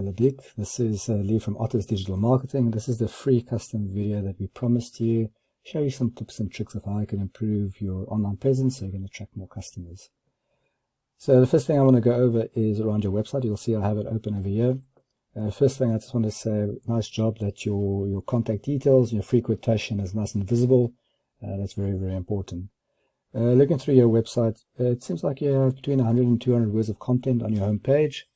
Ladik. This is Lee from Otters Digital Marketing. This is the free custom video that we promised you. Show you some tips and tricks of how you can improve your online presence so you can attract more customers. So the first thing I want to go over is around your website. You'll see I have it open over here. First thing I just want to say, nice job that your contact details, your free quotation is nice and visible. That's very, very important. Looking through your website, it seems like you have between 100 and 200 words of content on your home page.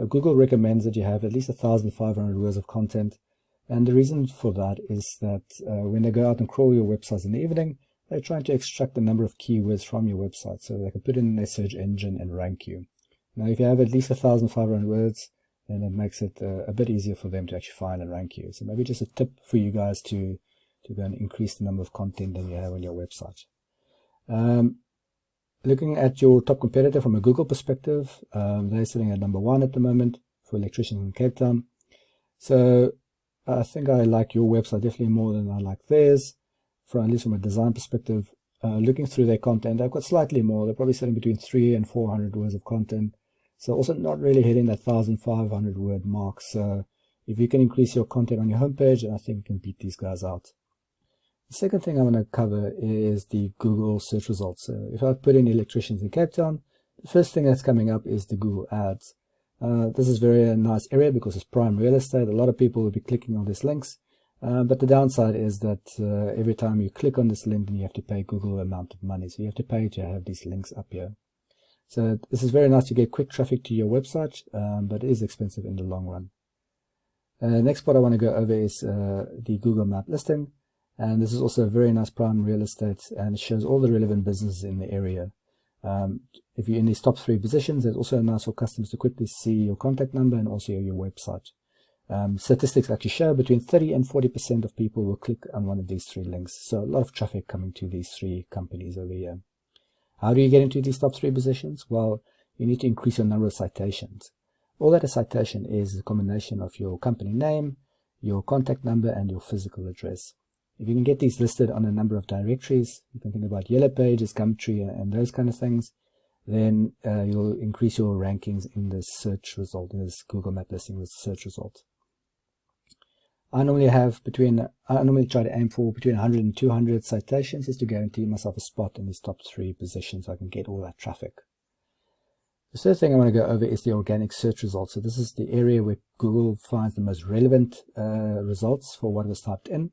Google recommends that you have at least 1,500 words of content, and the reason for that is that when they go out and crawl your websites in the evening, they're trying to extract the number of keywords from your website so they can put it in their search engine and rank you. Now, if you have at least 1,500 words, then it makes it a bit easier for them to actually find and rank you. So maybe just a tip for you guys to go and increase the number of content that you have on your website. Looking at your top competitor from a Google perspective, they're sitting at number 1 at the moment for Electricians in Cape Town. So I think I like your website definitely more than I like theirs, at least from a design perspective. Looking through their content, they've got slightly more. They're probably sitting between 300 and 400 words of content. So also not really hitting that 1,500 word mark. So if you can increase your content on your homepage, I think you can beat these guys out. The second thing I want to cover is the Google search results. So if I put in Electricians in Cape Town, the first thing that's coming up is the Google ads. This is very a nice area because it's prime real estate. A lot of people will be clicking on these links. But the downside is that every time you click on this link, then you have to pay Google an amount of money. So you have to pay to have these links up here. So this is very nice to get quick traffic to your website, but it is expensive in the long run. Next part I want to go over is the Google Map listing. And this is also a very nice prime real estate, and it shows all the relevant businesses in the area. If you're in these top 3 positions, it's also nice for customers to quickly see your contact number and also your website. Statistics actually show between 30 and 40% of people will click on one of these 3 links. So a lot of traffic coming to these 3 companies over here. How do you get into these top 3 positions? Well, you need to increase your number of citations. All that a citation is a combination of your company name, your contact number, and your physical address. If you can get these listed on a number of directories, you can think about Yellow Pages, Gumtree, and those kind of things, then you'll increase your rankings in this search result, in this Google Map listing with search result. I normally try to aim for between 100 and 200 citations just to guarantee myself a spot in these top 3 positions so I can get all that traffic. The third thing I want to go over is the organic search results. So this is the area where Google finds the most relevant results for what was typed in.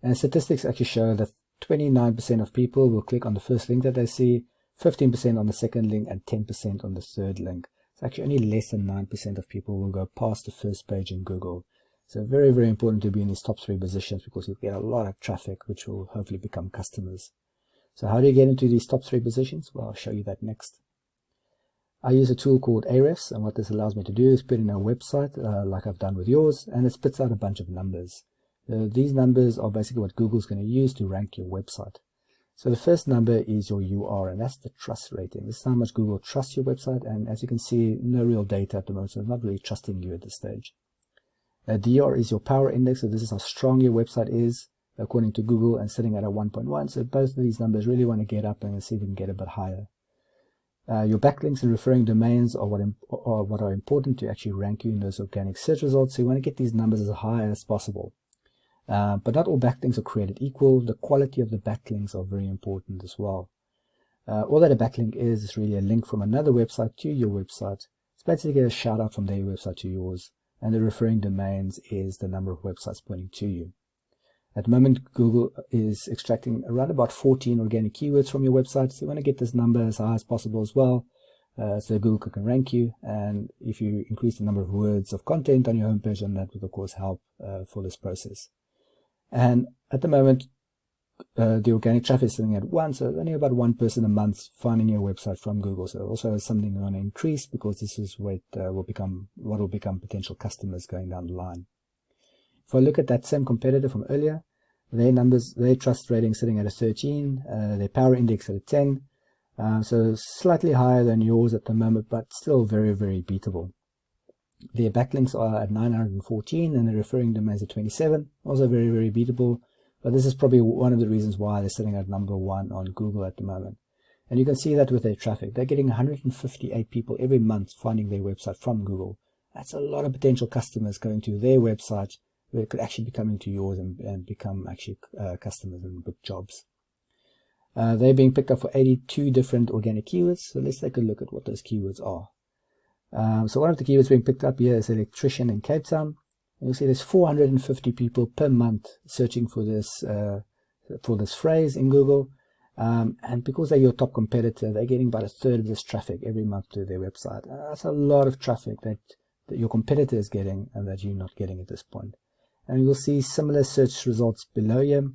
And statistics actually show that 29% of people will click on the first link that they see, 15% on the second link, and 10% on the third link. It's actually only less than 9% of people will go past the first page in Google. So very, very important to be in these top 3 positions because you'll get a lot of traffic, which will hopefully become customers. So how do you get into these top 3 positions? Well, I'll show you that next. I use a tool called Ahrefs, and what this allows me to do is put in a website like I've done with yours, and it spits out a bunch of numbers. These numbers are basically what Google's going to use to rank your website. So the first number is your UR, and that's the trust rating. This is how much Google trusts your website, and as you can see, no real data at the moment, so it's not really trusting you at this stage. DR is your power index, so this is how strong your website is according to Google, and sitting at a 1.1. So both of these numbers really want to get up and see if we can get a bit higher. Your backlinks and referring domains are what are important to actually rank you in those organic search results. So you want to get these numbers as high as possible. But not all backlinks are created equal. The quality of the backlinks are very important as well. All that a backlink is really a link from another website to your website. It's basically a shout out from their website to yours. And the referring domains is the number of websites pointing to you. At the moment, Google is extracting around about 14 organic keywords from your website. So you want to get this number as high as possible as well, so Google can rank you. And if you increase the number of words of content on your homepage, then that will of course help for this process. And at the moment, the organic traffic is sitting at 1, so only about 1 person a month finding your website from Google. So also something we want to increase because this is what will become potential customers going down the line. If I look at that same competitor from earlier, their trust rating sitting at a 13, their power index at a 10, so slightly higher than yours at the moment, but still very, very beatable. Their backlinks are at 914 and the referring domains at 27, also very, very beatable. But this is probably one of the reasons why they're sitting at number 1 on Google at the moment. And you can see that with their traffic. They're getting 158 people every month finding their website from Google. That's a lot of potential customers going to their website where it could actually be coming to yours and become actually customers and book jobs. They're being picked up for 82 different organic keywords. So let's take a look at what those keywords are. So one of the keywords being picked up here is electrician in Cape Town. And you'll see there's 450 people per month searching for this phrase in Google. And because they're your top competitor, they're getting about a third of this traffic every month to their website. That's a lot of traffic that your competitor is getting and that you're not getting at this point. And you'll see similar search results below you.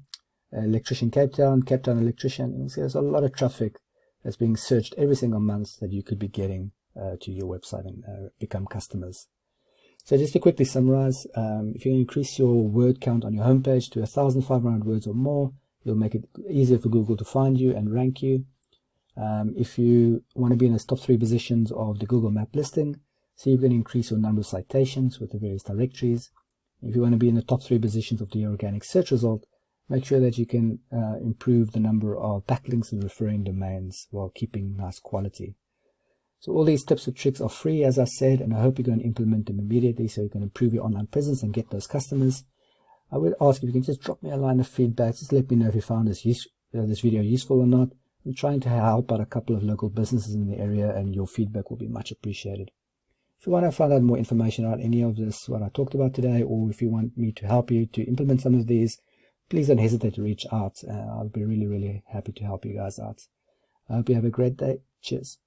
Electrician Cape Town electrician. You'll see there's a lot of traffic that's being searched every single month that you could be getting to your website and become customers. So just to quickly summarize, if you increase your word count on your homepage to 1,500 words or more, you'll make it easier for Google to find you and rank you. If you want to be in the top 3 positions of the Google map listing, so you're going to increase your number of citations with the various directories. If you want to be in the top 3 positions of the organic search result, make sure that you can improve the number of backlinks and referring domains while keeping nice quality. So all these tips and tricks are free, as I said, and I hope you're going to implement them immediately so you can improve your online presence and get those customers. I would ask if you can just drop me a line of feedback. Just let me know if you found this video useful or not. I'm trying to help out a couple of local businesses in the area, and your feedback will be much appreciated. If you want to find out more information about any of this, what I talked about today, or if you want me to help you to implement some of these, please don't hesitate to reach out. I'll be really, really happy to help you guys out. I hope you have a great day. Cheers.